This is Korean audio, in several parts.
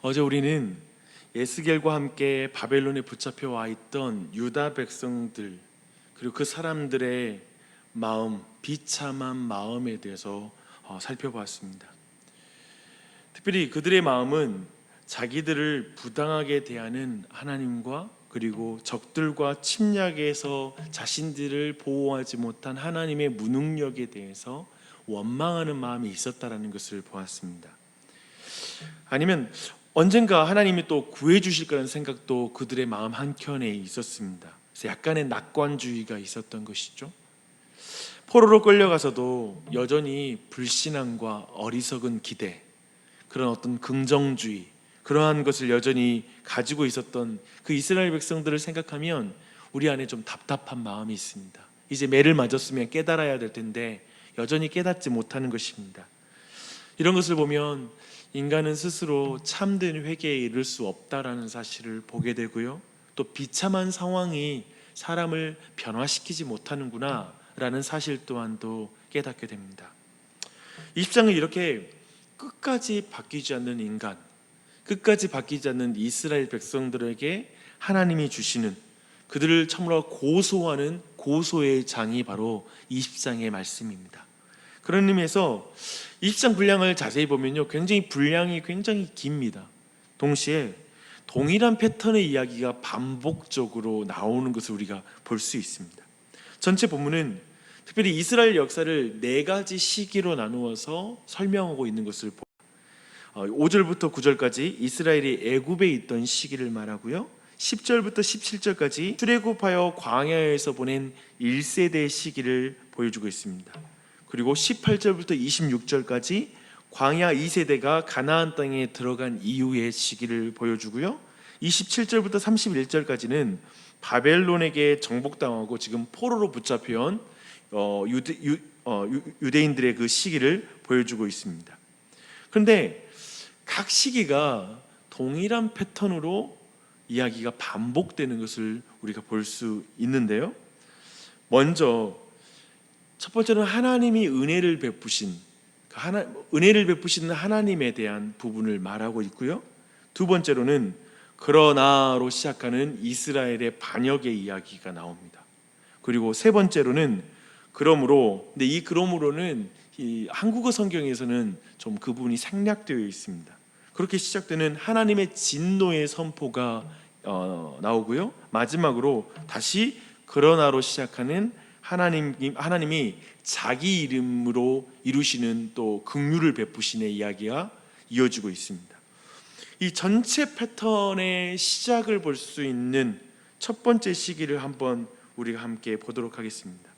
어제 우리는 에스겔과 함께 바벨론에 붙잡혀 와 있던 유다 백성들, 그리고 그 사람들의 마음, 비참한 마음에 대해서 살펴보았습니다. 특별히 그들의 마음은 자기들을 부당하게 대하는 하나님과, 그리고 적들과 침략에서 자신들을 보호하지 못한 하나님의 무능력에 대해서 원망하는 마음이 있었다라는 것을 보았습니다. 아니면 언젠가 하나님이 또 구해 주실 거라는 생각도 그들의 마음 한켠에 있었습니다. 그래서 약간의 낙관주의가 있었던 것이죠. 포로로 끌려가서도 여전히 불신앙과 어리석은 기대, 그런 어떤 긍정주의, 그러한 것을 여전히 가지고 있었던 그 이스라엘 백성들을 생각하면 우리 안에 좀 답답한 마음이 있습니다. 이제 매를 맞았으면 깨달아야 될 텐데 여전히 깨닫지 못하는 것입니다. 이런 것을 보면 인간은 스스로 참된 회개에 이를 수 없다라는 사실을 보게 되고요, 또 비참한 상황이 사람을 변화시키지 못하는구나 라는 사실 또한도 깨닫게 됩니다. 20장은 이렇게 끝까지 바뀌지 않는 인간, 끝까지 바뀌지 않는 이스라엘 백성들에게 하나님이 주시는, 그들을 참으로 고소하는 고소의 장이 바로 20장의 말씀입니다. 그런 의미에서 20장 분량을 자세히 보면요, 분량이 굉장히 깁니다. 동시에 동일한 패턴의 이야기가 반복적으로 나오는 것을 우리가 볼 수 있습니다. 전체 본문은 특별히 이스라엘 역사를 4가지 시기로 나누어서 설명하고 있는 것을 5절부터 9절까지 이스라엘이 애굽에 있던 시기를 말하고요, 10절부터 17절까지 출애굽하여 광야에서 보낸 1세대의 시기를 보여주고 있습니다. 그리고 18절부터 26절까지 광야 2세대가 가나안 땅에 들어간 이후의 시기를 보여주고요, 27절부터 31절까지는 바벨론에게 정복당하고 지금 포로로 붙잡혀온 유대인들의 그 시기를 보여주고 있습니다. 그런데 각 시기가 동일한 패턴으로 이야기가 반복되는 것을 우리가 볼 수 있는데요, 먼저 첫 번째는 하나님이 은혜를 베푸신 하나님에 대한 부분을 말하고 있고요, 두 번째로는 그러나로 시작하는 이스라엘의 반역의 이야기가 나옵니다. 그리고 세 번째로는 그러므로, 근데 이 그러므로는 이 한국어 성경에서는 좀 그 부분이 생략되어 있습니다. 그렇게 시작되는 하나님의 진노의 선포가 나오고요, 마지막으로 다시 그러나로 시작하는 하나님이 자기 이름으로 이루시는 또 긍휼을 베푸시는 이야기가 이어지고 있습니다. 이 전체 패턴의 시작을 볼 수 있는 첫 번째 시기를 한번 우리가 함께 보도록 하겠습니다.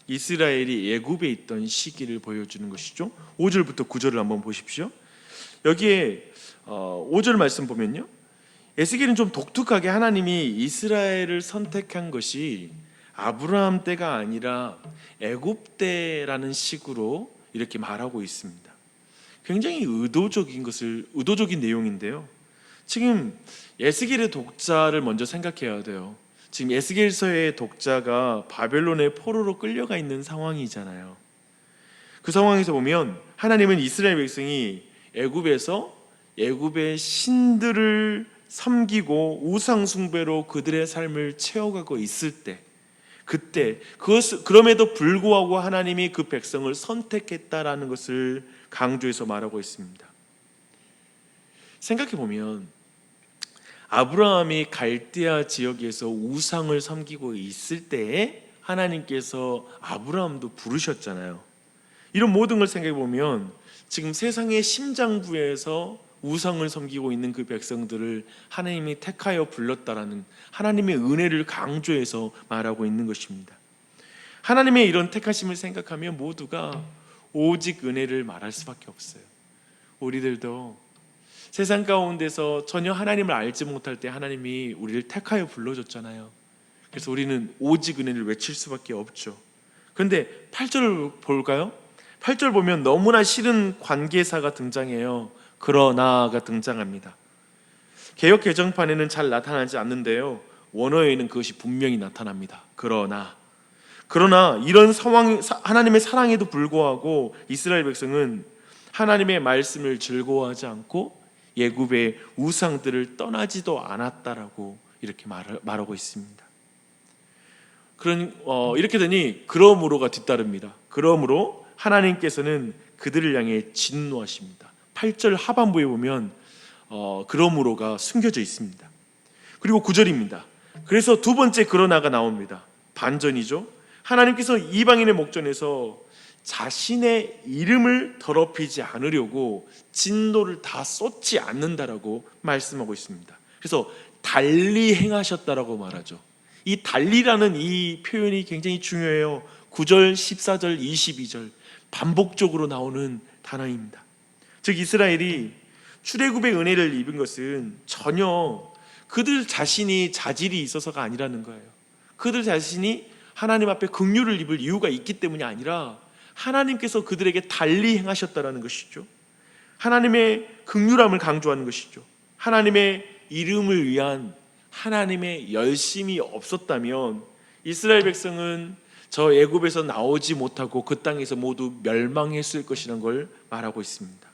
이스라엘이 애굽에 있던 시기를 보여주는 것이죠. 5절부터 9절을 한번 보십시오. 여기에 5절 말씀 보면요, 에스겔은 좀 독특하게 하나님이 이스라엘을 선택한 것이 아브라함 때가 아니라 애굽 때라는 식으로 이렇게 말하고 있습니다. 굉장히 의도적인 내용인데요, 지금 에스겔의 독자를 먼저 생각해야 돼요. 지금 에스겔서의 독자가 바벨론의 포로로 끌려가 있는 상황이잖아요. 그 상황에서 보면 하나님은 이스라엘 백성이 애굽의 신들을 섬기고 우상 숭배로 그들의 삶을 채워가고 있을 때, 그럼에도 불구하고 하나님이 그 백성을 선택했다라는 것을 강조해서 말하고 있습니다. 생각해 보면 아브라함이 갈대아 지역에서 우상을 섬기고 있을 때에 하나님께서 아브라함도 부르셨잖아요. 이런 모든 걸 생각해 보면 지금 세상의 심장부에서 우상을 섬기고 있는 그 백성들을 하나님이 택하여 불렀다라는 하나님의 은혜를 강조해서 말하고 있는 것입니다. 하나님의 이런 택하심을 생각하면 모두가 오직 은혜를 말할 수밖에 없어요. 우리들도 세상 가운데서 전혀 하나님을 알지 못할 때 하나님이 우리를 택하여 불러줬잖아요. 그래서 우리는 오직 은혜를 외칠 수밖에 없죠. 그런데 8절을 볼까요? 8절 보면 너무나 싫은 관계사가 등장해요. 그러나가 등장합니다. 개역 개정판에는 잘 나타나지 않는데요, 원어에는 그것이 분명히 나타납니다. 그러나 이런 상황, 하나님의 사랑에도 불구하고 이스라엘 백성은 하나님의 말씀을 즐거워하지 않고 애굽의 우상들을 떠나지도 않았다라고 이렇게 말하고 있습니다. 이렇게 되니 그러므로가 뒤따릅니다. 그러므로 하나님께서는 그들을 향해 진노하십니다. 8절 하반부에 보면 그러므로가 숨겨져 있습니다. 그리고 9절입니다. 그래서 두 번째 그러나가 나옵니다. 반전이죠. 하나님께서 이방인의 목전에서 자신의 이름을 더럽히지 않으려고 진노를 다 쏟지 않는다라고 말씀하고 있습니다. 그래서 달리 행하셨다라고 말하죠. 이 달리라는 이 표현이 굉장히 중요해요. 9절, 14절, 22절 반복적으로 나오는 단어입니다. 즉 이스라엘이 출애굽의 은혜를 입은 것은 전혀 그들 자신이 자질이 있어서가 아니라는 거예요. 그들 자신이 하나님 앞에 긍휼을 입을 이유가 있기 때문이 아니라 하나님께서 그들에게 달리 행하셨다라는 것이죠. 하나님의 긍휼함을 강조하는 것이죠. 하나님의 이름을 위한 하나님의 열심이 없었다면 이스라엘 백성은 저 애굽에서 나오지 못하고 그 땅에서 모두 멸망했을 것이라는 걸 말하고 있습니다.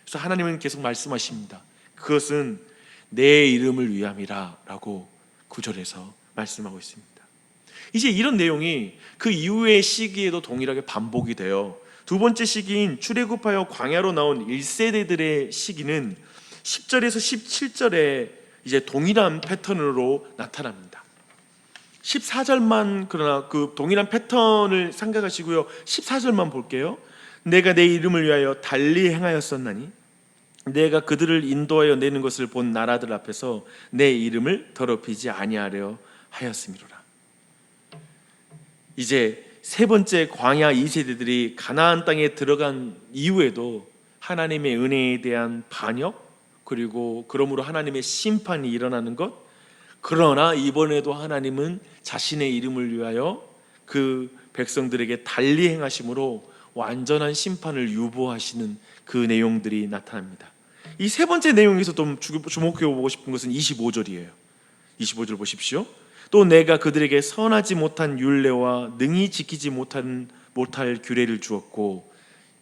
그래서 하나님은 계속 말씀하십니다. 그것은 내 이름을 위함이라 라고 9절에서 말씀하고 있습니다. 이제 이런 내용이 그 이후의 시기에도 동일하게 반복이 돼요. 두 번째 시기인 출애굽하여 광야로 나온 1세대들의 시기는 10절에서 17절에 이제 동일한 패턴으로 나타납니다. 14절만 그러나 그 동일한 패턴을 생각하시고요. 14절만 볼게요. 내가 내 이름을 위하여 달리 행하였었나니 내가 그들을 인도하여 내는 것을 본 나라들 앞에서 내 이름을 더럽히지 아니하려 하였음이로라. 이제 세 번째 광야 2세대들이 가나안 땅에 들어간 이후에도 하나님의 은혜에 대한 반역, 그리고 그러므로 하나님의 심판이 일어나는 것, 그러나 이번에도 하나님은 자신의 이름을 위하여 그 백성들에게 달리 행하심으로 완전한 심판을 유보하시는 그 내용들이 나타납니다. 이 세 번째 내용에서 좀 주목해 보고 싶은 것은 25절이에요. 25절 보십시오. 또 내가 그들에게 선하지 못한 율례와 능히 지키지 못할 규례를 주었고,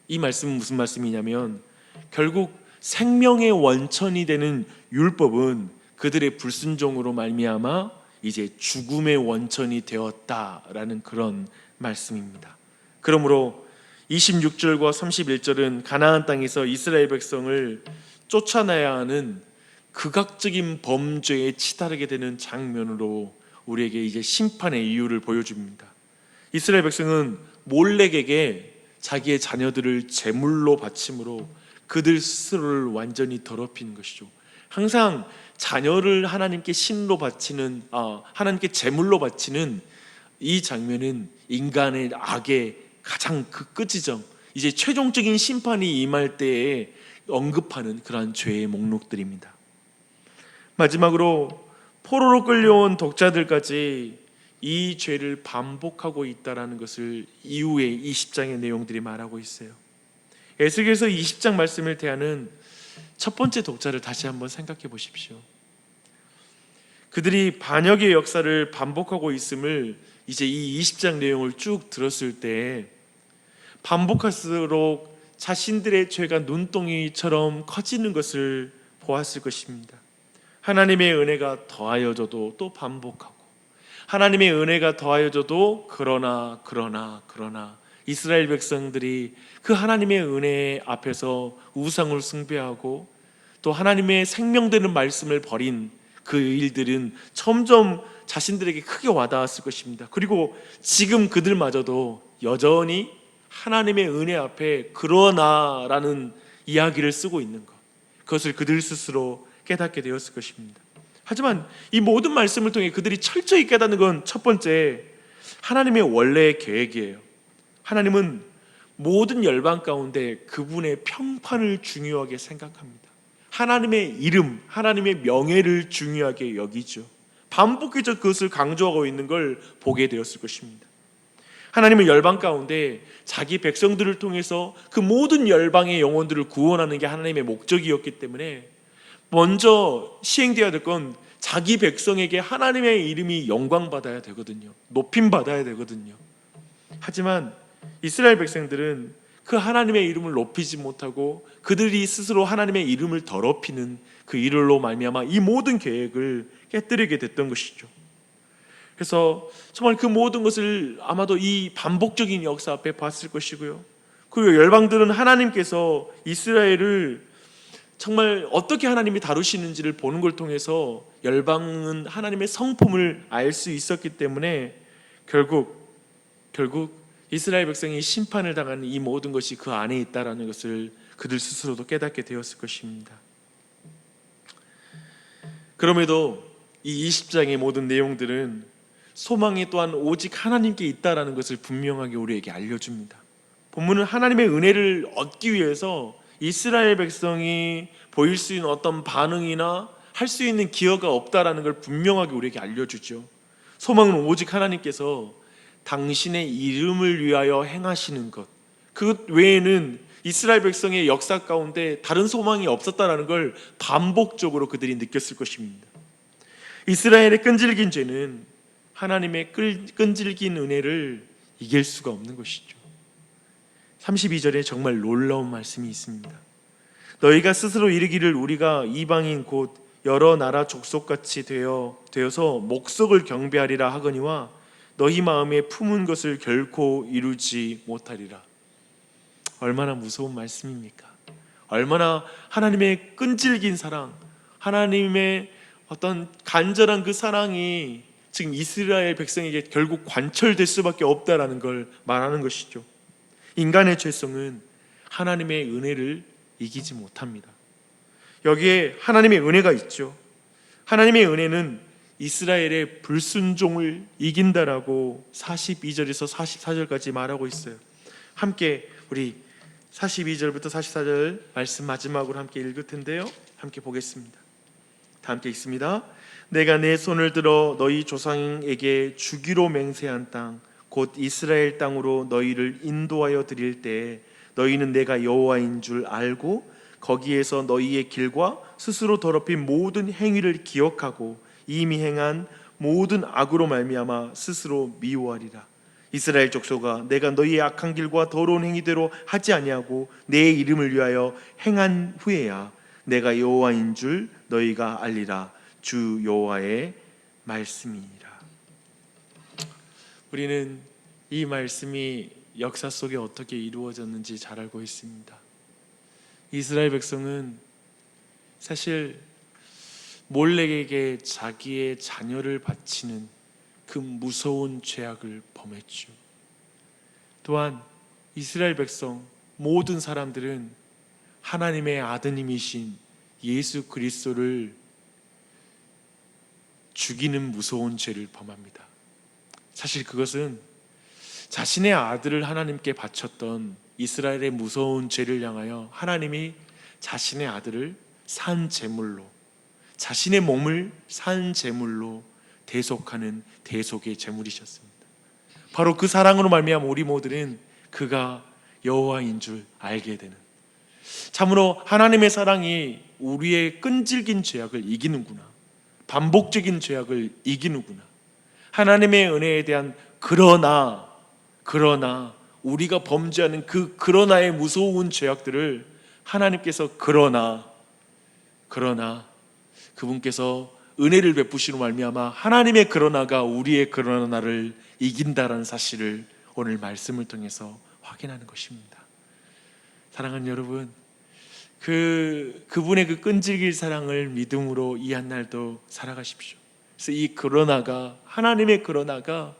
이 말씀은 무슨 말씀이냐면 결국 생명의 원천이 되는 율법은 그들의 불순종으로 말미암아 이제 죽음의 원천이 되었다라는 그런 말씀입니다. 그러므로 26절과 31절은 가나안 땅에서 이스라엘 백성을 쫓아내야 하는 극악적인 범죄에 치달게 되는 장면으로 우리에게 이제 심판의 이유를 보여줍니다. 이스라엘 백성은 몰렉에게 자기의 자녀들을 제물로 바침으로 그들 스스로를 완전히 더럽힌 것이죠. 항상 자녀를 하나님께 신로 바치는 하나님께 제물로 바치는 이 장면은 인간의 악의 가장 그 끝지점, 이제 최종적인 심판이 임할 때에 언급하는 그러한 죄의 목록들입니다. 마지막으로 포로로 끌려온 독자들까지 이 죄를 반복하고 있다는 것을 이후에 20장의 내용들이 말하고 있어요. 에스겔서 20장 말씀을 대하는 첫 번째 독자를 다시 한번 생각해 보십시오. 그들이 반역의 역사를 반복하고 있음을 이제 이 20장 내용을 쭉 들었을 때 반복할수록 자신들의 죄가 눈덩이처럼 커지는 것을 보았을 것입니다. 하나님의 은혜가 더하여져도 또 반복하고, 하나님의 은혜가 더하여져도 그러나 이스라엘 백성들이 그 하나님의 은혜 앞에서 우상을 숭배하고 또 하나님의 생명되는 말씀을 버린 그 일들은 점점 자신들에게 크게 와닿았을 것입니다. 그리고 지금 그들마저도 여전히 하나님의 은혜 앞에 그러나라는 이야기를 쓰고 있는 것, 그것을 그들 스스로 깨닫게 되었을 것입니다. 하지만 이 모든 말씀을 통해 그들이 철저히 깨닫는 건 첫 번째, 하나님의 원래의 계획이에요. 하나님은 모든 열방 가운데 그분의 평판을 중요하게 생각합니다. 하나님의 이름, 하나님의 명예를 중요하게 여기죠. 반복해서 그것을 강조하고 있는 걸 보게 되었을 것입니다. 하나님은 열방 가운데 자기 백성들을 통해서 그 모든 열방의 영혼들을 구원하는 게 하나님의 목적이었기 때문에 먼저 시행되어야 될 건 자기 백성에게 하나님의 이름이 영광받아야 되거든요. 높임받아야 되거든요. 하지만 이스라엘 백성들은 그 하나님의 이름을 높이지 못하고 그들이 스스로 하나님의 이름을 더럽히는 그 일로 말미암아 이 모든 계획을 깨뜨리게 됐던 것이죠. 그래서 정말 그 모든 것을 아마도 이 반복적인 역사 앞에 봤을 것이고요. 그리고 열방들은 하나님께서 이스라엘을 정말 어떻게 하나님이 다루시는지를 보는 걸 통해서 열방은 하나님의 성품을 알 수 있었기 때문에 결국 이스라엘 백성이 심판을 당하는 이 모든 것이 그 안에 있다라는 것을 그들 스스로도 깨닫게 되었을 것입니다. 그럼에도 이 20장의 모든 내용들은 소망이 또한 오직 하나님께 있다라는 것을 분명하게 우리에게 알려줍니다. 본문은 하나님의 은혜를 얻기 위해서 이스라엘 백성이 보일 수 있는 어떤 반응이나 할 수 있는 기여가 없다라는 걸 분명하게 우리에게 알려주죠. 소망은 오직 하나님께서 당신의 이름을 위하여 행하시는 것, 그 외에는 이스라엘 백성의 역사 가운데 다른 소망이 없었다라는 걸 반복적으로 그들이 느꼈을 것입니다. 이스라엘의 끈질긴 죄는 하나님의 끈질긴 은혜를 이길 수가 없는 것이죠. 32절에 정말 놀라운 말씀이 있습니다. 너희가 스스로 이르기를 우리가 이방인 곧 여러 나라 족속같이 되어서 목석을 경배하리라 하거니와 너희 마음에 품은 것을 결코 이루지 못하리라. 얼마나 무서운 말씀입니까? 얼마나 하나님의 끈질긴 사랑, 하나님의 어떤 간절한 그 사랑이 지금 이스라엘 백성에게 결국 관철될 수밖에 없다라는 걸 말하는 것이죠. 인간의 죄성은 하나님의 은혜를 이기지 못합니다. 여기에 하나님의 은혜가 있죠. 하나님의 은혜는 이스라엘의 불순종을 이긴다라고 42절에서 44절까지 말하고 있어요. 함께 우리 42절부터 44절 말씀 마지막으로 함께 읽을 텐데요, 함께 보겠습니다. 다 함께 읽습니다. 내가 내 손을 들어 너희 조상에게 주기로 맹세한 땅 곧 이스라엘 땅으로 너희를 인도하여 드릴 때 너희는 내가 여호와인 줄 알고 거기에서 너희의 길과 스스로 더럽힌 모든 행위를 기억하고 이미 행한 모든 악으로 말미암아 스스로 미워하리라. 이스라엘 족속아, 내가 너희의 악한 길과 더러운 행위대로 하지 아니하고 내 이름을 위하여 행한 후에야 내가 여호와인 줄 너희가 알리라. 주 여호와의 말씀이니라. 우리는 이 말씀이 역사 속에 어떻게 이루어졌는지 잘 알고 있습니다. 이스라엘 백성은 사실 몰렉에게 자기의 자녀를 바치는 그 무서운 죄악을 범했죠. 또한 이스라엘 백성 모든 사람들은 하나님의 아드님이신 예수 그리스도를 죽이는 무서운 죄를 범합니다. 사실 그것은 자신의 아들을 하나님께 바쳤던 이스라엘의 무서운 죄를 향하여 하나님이 자신의 아들을 산 제물로, 자신의 몸을 산 제물로 대속하는 대속의 제물이셨습니다. 바로 그 사랑으로 말미암아 우리 모두는 그가 여호와인 줄 알게 되는, 참으로 하나님의 사랑이 우리의 끈질긴 죄악을 이기는구나, 반복적인 죄악을 이기는구나, 하나님의 은혜에 대한 그러나 우리가 범죄하는 그 그러나의 무서운 죄악들을 하나님께서 그러나 그분께서 은혜를 베푸시로 말미암아 하나님의 그러나가 우리의 그러나를 이긴다라는 사실을 오늘 말씀을 통해서 확인하는 것입니다. 사랑하는 여러분, 그분의 그 끈질긴 사랑을 믿음으로 이 한날도 살아가십시오. 그래서 이 그러나가, 하나님의 그러나가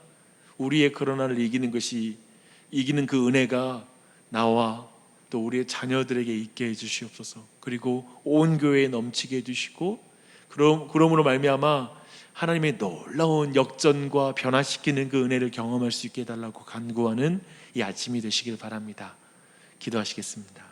우리의 그러나를 이기는 그 은혜가 나와 또 우리의 자녀들에게 있게 해주시옵소서. 그리고 온 교회에 넘치게 해주시고, 그러므로 말미암아 하나님의 놀라운 역전과 변화시키는 그 은혜를 경험할 수 있게 해달라고 간구하는 이 아침이 되시길 바랍니다. 기도하시겠습니다.